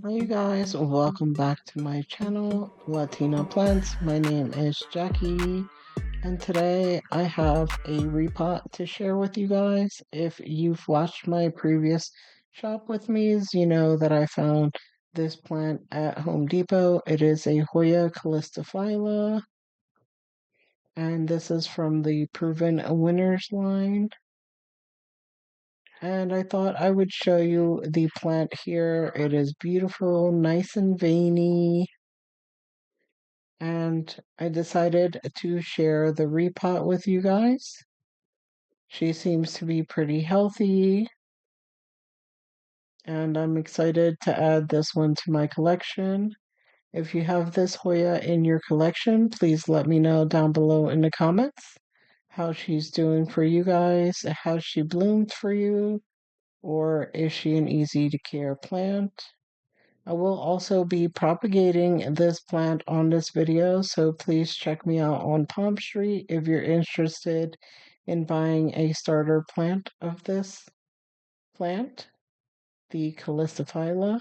Hi you guys, welcome back to my channel, Latina Plants. My name is Jackie, and today I have a repot to share with you guys. If you've watched my previous shop with me's, you know that I found this plant at Home Depot. It is a Hoya calistophylla, and this is from the Proven Winners line. And I thought I would show you the plant here. It is beautiful, nice and veiny. And I decided to share the repot with you guys. She seems to be pretty healthy, and I'm excited to add this one to my collection. If you have this Hoya in your collection, please let me know down below in the comments how she's doing for you guys, how she bloomed for you, or is she an easy to care plant? I will also be propagating this plant on this video, so please check me out on Palmstreet if you're interested in buying a starter plant of this plant, the calistophylla.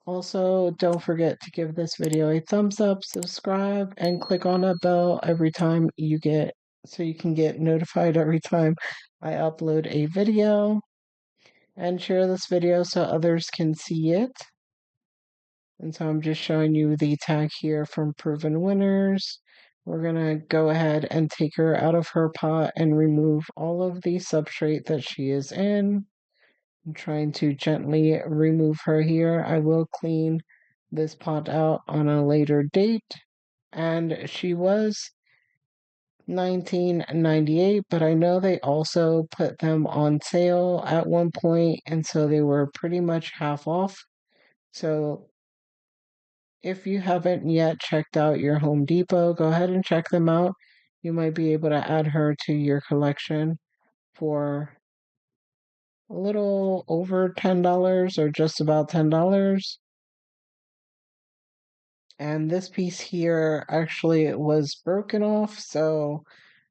Also, don't forget to give this video a thumbs up, subscribe, and click on that bell every time so you can get notified every time I upload a video, and share this video so others can see it. And so I'm just showing you the tag here from Proven Winners. We're going to go ahead and take her out of her pot and remove all of the substrate that she is in. I'm trying to gently remove her here. I will clean this pot out on a later date. And she was $19.98, but I know they also put them on sale at one point, and so they were pretty much half off. So if you haven't yet checked out your Home Depot, go ahead and check them out. You might be able to add her to your collection for a little over $10 or just about $10. And this piece here actually was broken off, so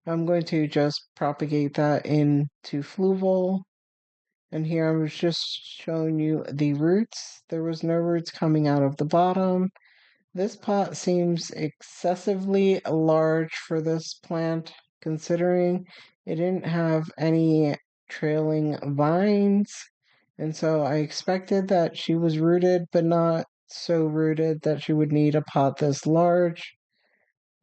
I'm going to just propagate that into fluval. And here I was just showing you the roots. There was no roots coming out of the bottom. This pot seems excessively large for this plant, considering it didn't have any trailing vines. And so I expected that she was rooted, but not so rooted that she would need a pot this large.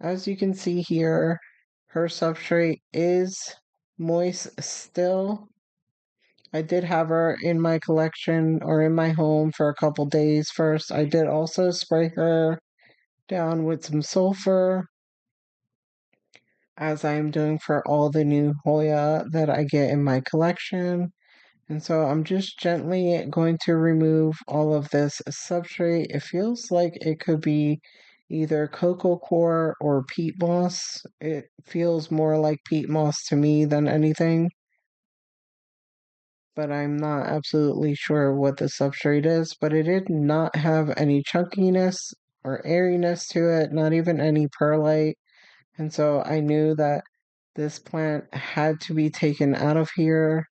As you can see here, her substrate is moist still. I did have her in my collection or in my home for a couple days first. I did also spray her down with some sulfur, as I am doing for all the new Hoya that I get in my collection. And so I'm just gently going to remove all of this substrate. It feels like it could be either cocoa coir or peat moss. It feels more like peat moss to me than anything, but I'm not absolutely sure what the substrate is. But it did not have any chunkiness or airiness to it, not even any perlite. And so I knew that this plant had to be taken out of here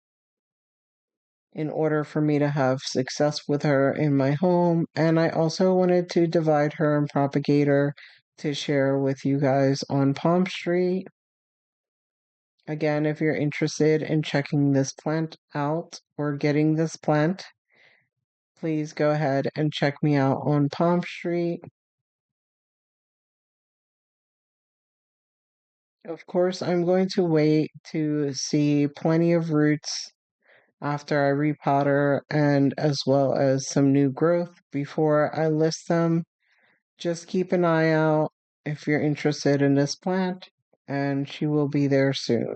in order for me to have success with her in my home. And I also wanted to divide her and propagate her to share with you guys on Palmstreet. Again, if you're interested in checking this plant out or getting this plant, please go ahead and check me out on Palmstreet. Of course, I'm going to wait to see plenty of roots after I repot her, and as well as some new growth before I list them. Just keep an eye out if you're interested in this plant, and she will be there soon.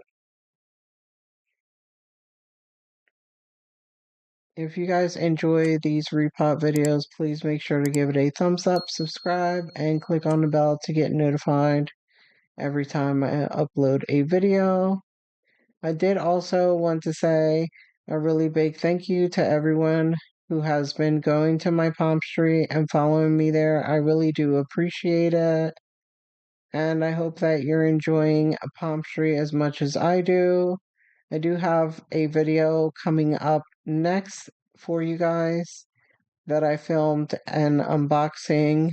If you guys enjoy these repot videos, please make sure to give it a thumbs up, subscribe, and click on the bell to get notified every time I upload a video. I did also want to say a really big thank you to everyone who has been going to my Palmstreet and following me there. I really do appreciate it. And I hope that you're enjoying Palmstreet as much as I do. I do have a video coming up next for you guys. that I filmed an unboxing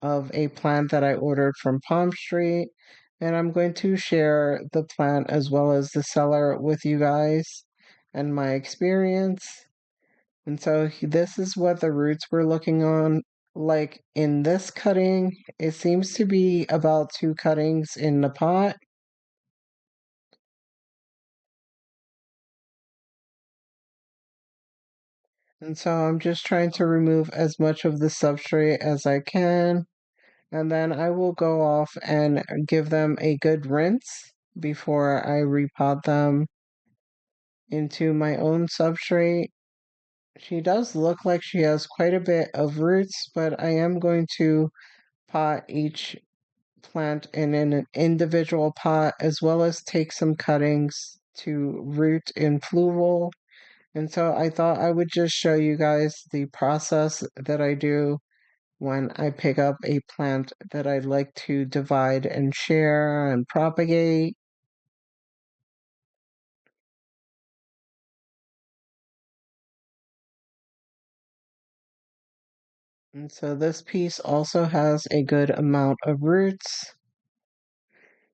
of a plant that I ordered from Palmstreet, and I'm going to share the plant as well as the seller with you guys and my experience. And so this is what the roots were looking on like in this cutting. It seems to be about 2 cuttings in the pot. And so I'm just trying to remove as much of the substrate as I can. And then I will go off and give them a good rinse before I repot them into my own substrate. She does look like she has quite a bit of roots, but I am going to pot each plant in an individual pot as well as take some cuttings to root in fluval. And so I thought I would just show you guys the process that I do when I pick up a plant that I'd like to divide and share and propagate. And so this piece also has a good amount of roots.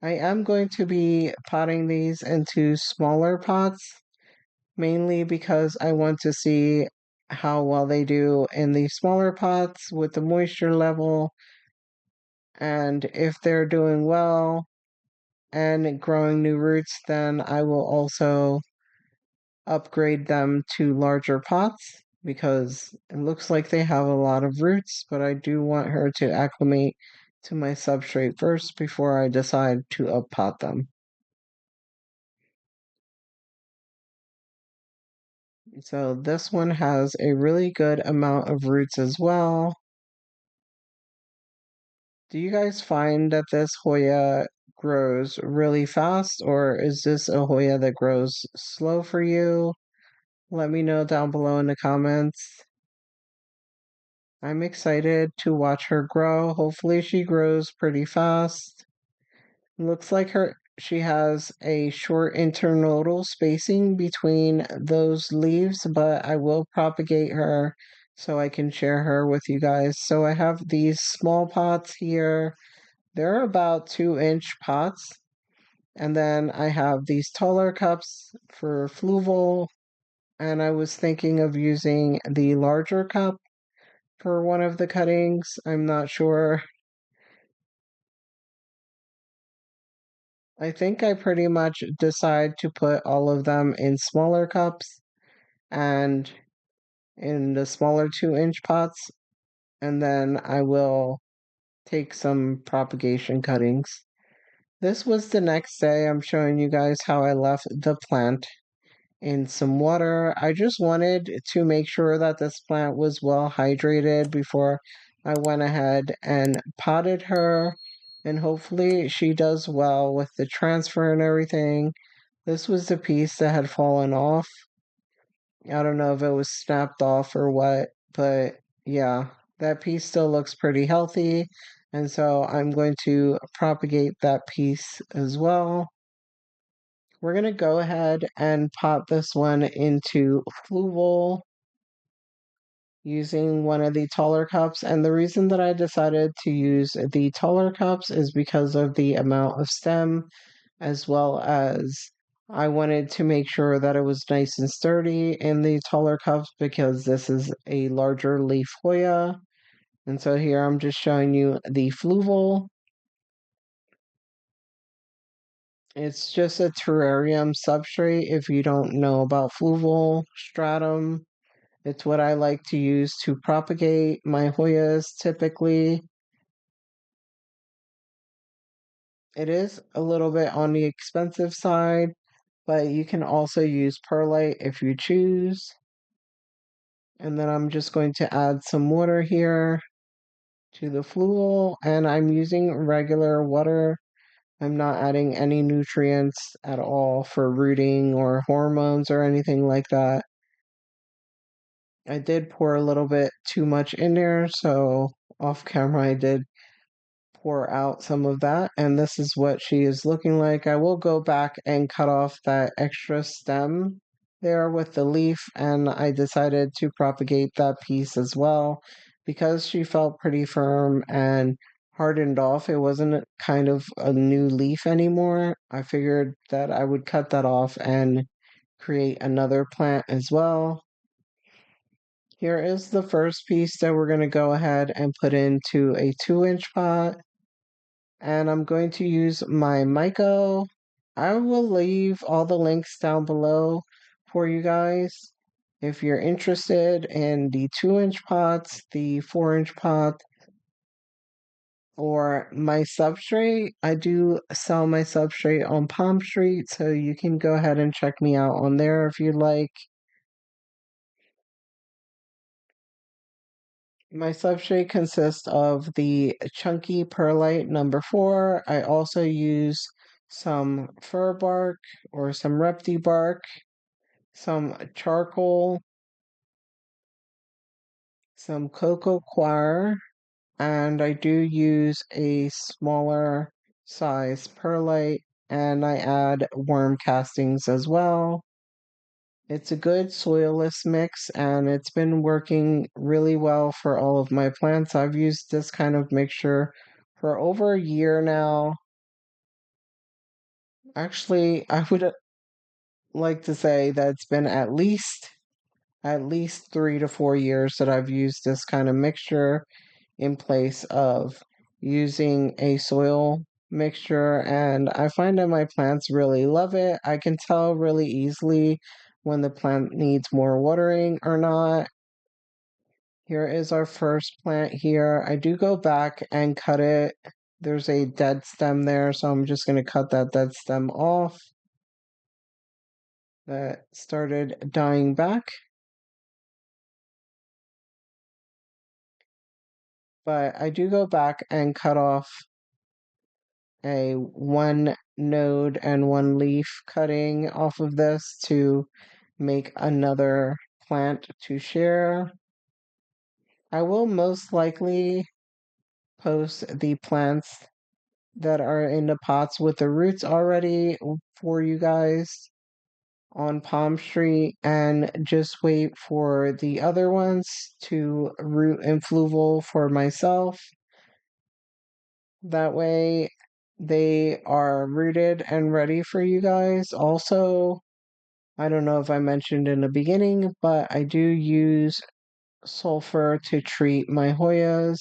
I am going to be potting these into smaller pots, mainly because I want to see how well they do in the smaller pots with the moisture level. And if they're doing well and growing new roots, then I will also upgrade them to larger pots because it looks like they have a lot of roots, but I do want her to acclimate to my substrate first before I decide to uppot them. So this one has a really good amount of roots as well. Do you guys find that this Hoya grows really fast, or is this a Hoya that grows slow for you? Let me know down below in the comments. I'm excited to watch her grow. Hopefully she grows pretty fast. Looks like she has a short internodal spacing between those leaves, but I will propagate her so I can share her with you guys. So I have these small pots here. They're about 2-inch pots. And then I have these taller cups for fluval. And I was thinking of using the larger cup for one of the cuttings. I'm not sure. I think I pretty much decide to put all of them in smaller cups and in the smaller 2-inch pots, and then I will take some propagation cuttings. This was the next day. I'm showing you guys how I left the plant in some water. I just wanted to make sure that this plant was well hydrated before I went ahead and potted her. And hopefully she does well with the transfer and everything. This was the piece that had fallen off. I don't know if it was snapped off or what, but yeah, that piece still looks pretty healthy. And so I'm going to propagate that piece as well. We're going to go ahead and pot this one into fluval using one of the taller cups. And the reason that I decided to use the taller cups is because of the amount of stem, as well as I wanted to make sure that it was nice and sturdy in the taller cups because this is a larger leaf Hoya. And so here I'm just showing you the fluval. It's just a terrarium substrate if you don't know about fluval stratum. It's what I like to use to propagate my Hoyas typically. It is a little bit on the expensive side, but you can also use perlite if you choose. And then I'm just going to add some water here to the fluval, and I'm using regular water. I'm not adding any nutrients at all for rooting or hormones or anything like that. I did pour a little bit too much in there, so off camera I did pour out some of that, and this is what she is looking like. I will go back and cut off that extra stem there with the leaf, and I decided to propagate that piece as well because she felt pretty firm and hardened off. It wasn't kind of a new leaf anymore. I figured that I would cut that off and create another plant as well. Here is the first piece that we're going to go ahead and put into a 2-inch pot. And I'm going to use my Myco. I will leave all the links down below for you guys. If you're interested in the 2-inch pots, the 4-inch pot, or my substrate, I do sell my substrate on Palmstreet, so you can go ahead and check me out on there if you'd like. My substrate consists of the chunky perlite number 4. I also use some fir bark or some repti bark, some charcoal, some cocoa coir, and I do use a smaller size perlite, and I add worm castings as well. It's a good soilless mix, and it's been working really well for all of my plants. I've used this kind of mixture for over a year now. Actually, I would like to say that it's been at least 3 to 4 years that I've used this kind of mixture in place of using a soil mixture, and I find that my plants really love it. I can tell really easily when the plant needs more watering or not. Here is our first plant here. I do go back and cut it. There's a dead stem there, so I'm just going to cut that dead stem off that started dying back. But I do go back and cut off a 1 node and 1 leaf cutting off of this to make another plant to share. I will most likely post the plants that are in the pots with the roots already for you guys on Palmstreet, and just wait for the other ones to root in Fluval for myself. That way they are rooted and ready for you guys. Also, I don't know if I mentioned in the beginning, but I do use sulfur to treat my Hoyas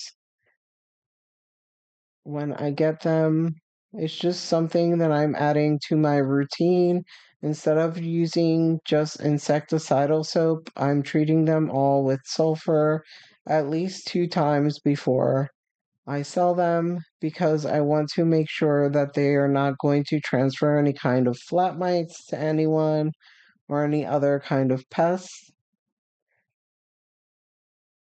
when I get them. It's just something that I'm adding to my routine. Instead of using just insecticidal soap, I'm treating them all with sulfur at least 2 times before I sell them, because I want to make sure that they are not going to transfer any kind of flat mites to anyone or any other kind of pests.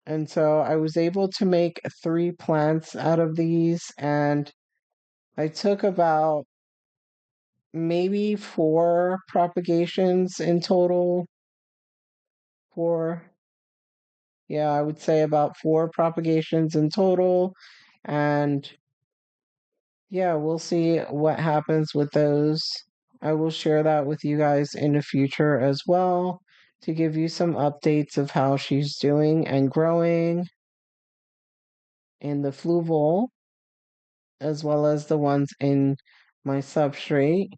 And so I was able to make 3 plants out of these, and I took about maybe 4 propagations in total. Four, yeah, I would say about 4 propagations in total. And yeah, we'll see what happens with those. I will share that with you guys in the future as well to give you some updates of how she's doing and growing in the fluval, as well as the ones in my substrate.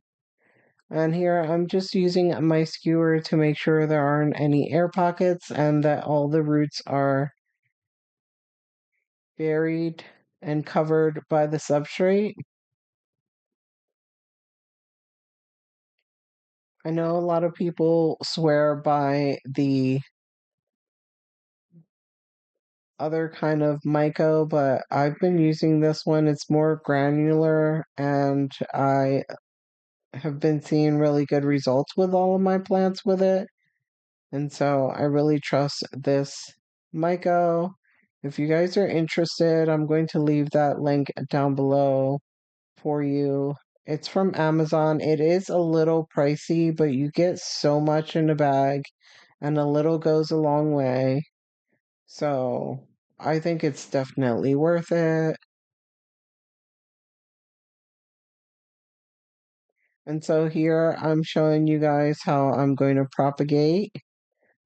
And here I'm just using my skewer to make sure there aren't any air pockets and that all the roots are buried and covered by the substrate. I know a lot of people swear by the other kind of Myco, but I've been using this one. It's more granular, and I have been seeing really good results with all of my plants with it. And so I really trust this Myco. If you guys are interested, I'm going to leave that link down below for you. It's from Amazon. It is a little pricey, but you get so much in a bag, and a little goes a long way. So I think it's definitely worth it. And so here I'm showing you guys how I'm going to propagate.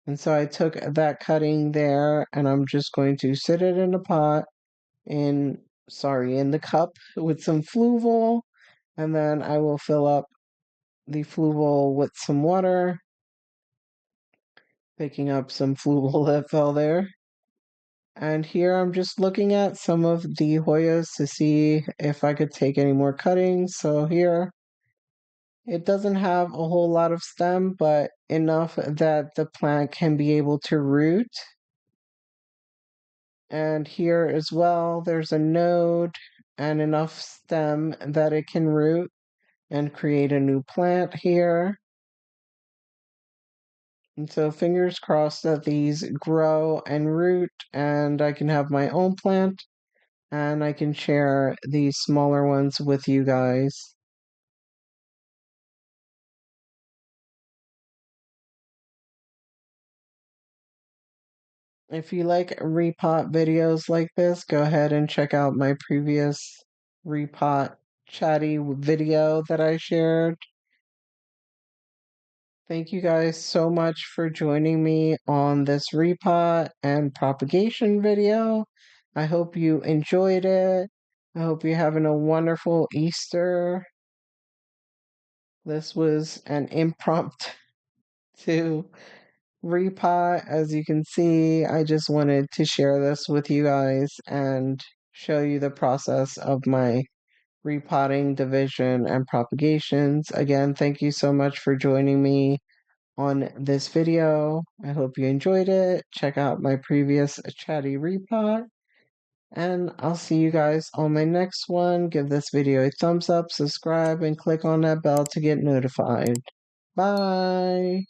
And so I took that cutting there and I'm just going to sit it in a pot in the cup with some fluval. And then I will fill up the fluval with some water, picking up some fluval that fell there. And here I'm just looking at some of the Hoyas to see if I could take any more cuttings. So here it doesn't have a whole lot of stem, but enough that the plant can be able to root. And here as well, there's a node and enough stem that it can root and create a new plant here. And so fingers crossed that these grow and root and I can have my own plant and I can share these smaller ones with you guys. If you like repot videos like this, go ahead and check out my previous repot chatty video that I shared. Thank you guys so much for joining me on this repot and propagation video. I hope you enjoyed it. I hope you're having a wonderful Easter. This was an impromptu repot. As you can see, I just wanted to share this with you guys and show you the process of my repotting, division, and propagations. Again, thank you so much for joining me on this video. I hope you enjoyed it. Check out my previous chatty repot. And I'll see you guys on my next one. Give this video a thumbs up, subscribe, and click on that bell to get notified. Bye!